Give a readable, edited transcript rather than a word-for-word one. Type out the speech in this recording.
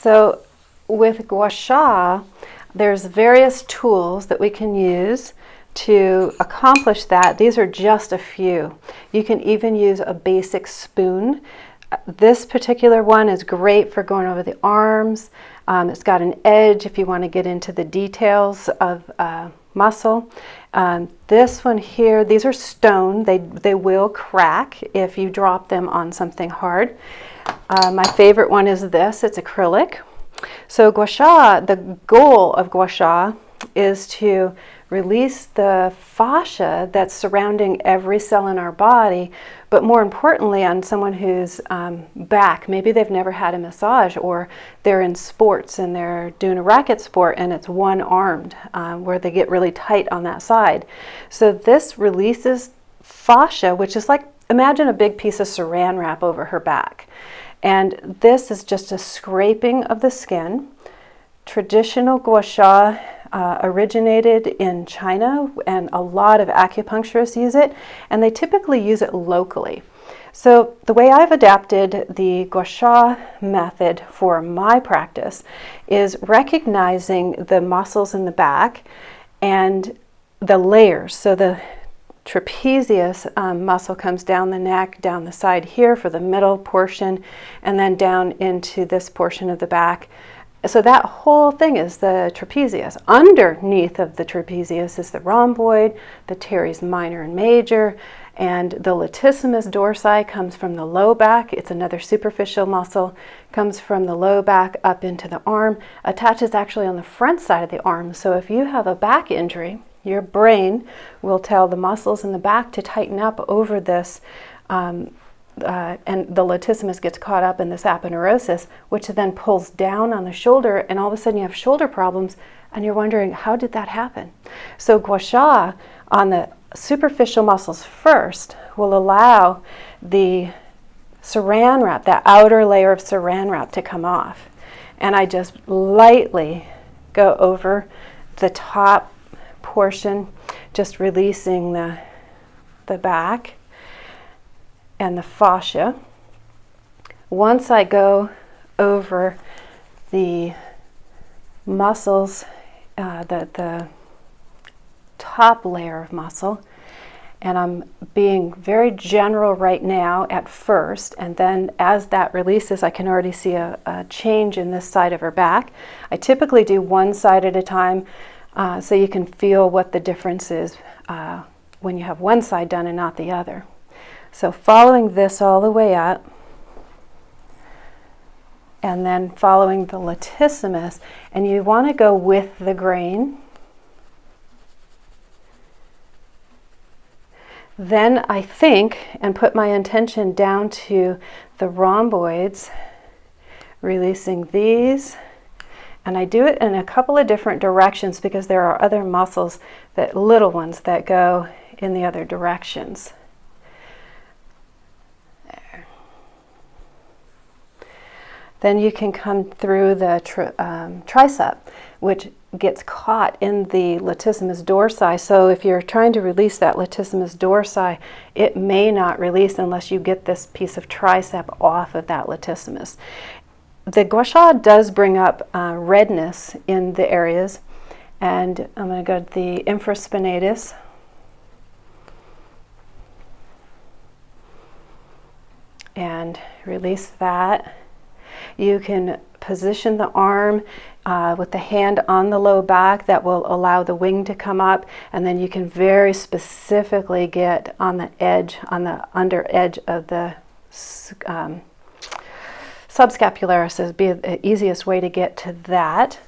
So with Gua Sha, there's various tools that we can use to accomplish that. These are just a few. You can even use a basic spoon. This particular one is great for going over the arms. It's got an edge if you want to get into the details of muscle. This one here, these are stone. They will crack if you drop them on something hard. My favorite one is this. It's acrylic. So Gua Sha, the goal of Gua Sha is to release the fascia that's surrounding every cell in our body, but more importantly on someone who's back. Maybe they've never had a massage, or they're in sports and they're doing a racket sport and it's one-armed where they get really tight on that side. So this releases fascia, which is like, imagine a big piece of saran wrap over her back. And this is just a scraping of the skin. Traditional Gua Sha originated in China, and a lot of acupuncturists use it, and they typically use it locally. So the way I've adapted the Gua Sha method for my practice is recognizing the muscles in the back and the layers. So the trapezius muscle comes down the neck, down the side here for the middle portion, and then down into this portion of the back. So that whole thing is the trapezius. Underneath of the trapezius is the rhomboid, the teres minor and major, and the latissimus dorsi comes from the low back. It's another superficial muscle, comes from the low back up into the arm, attaches actually on the front side of the arm. So if you have a back injury, your brain will tell the muscles in the back to tighten up over this, and the latissimus gets caught up in this aponeurosis, which then pulls down on the shoulder, and all of a sudden you have shoulder problems, and you're wondering, how did that happen? So Gua Sha on the superficial muscles first will allow the saran wrap, that outer layer of saran wrap, to come off. And I just lightly go over the top portion, just releasing the back and the fascia. Once I go over the muscles, the top layer of muscle, and I'm being very general right now at first, and then as that releases, I can already see a change in this side of her back. I typically do one side at a time, so you can feel what the difference is when you have one side done and not the other. So following this all the way up, and then following the latissimus, and you want to go with the grain. Then I think, and put my intention down to the rhomboids, releasing these. And I do it in a couple of different directions because there are other muscles, that little ones, that go in the other directions. There. Then you can come through the tricep, which gets caught in the latissimus dorsi. So if you're trying to release that latissimus dorsi, it may not release unless you get this piece of tricep off of that latissimus. The Gua Sha does bring up redness in the areas, and I'm going to go to the infraspinatus. And release that. You can position the arm with the hand on the low back. That will allow the wing to come up, and then you can very specifically get on the edge, on the under edge of the subscapularis. Is be the easiest way to get to that.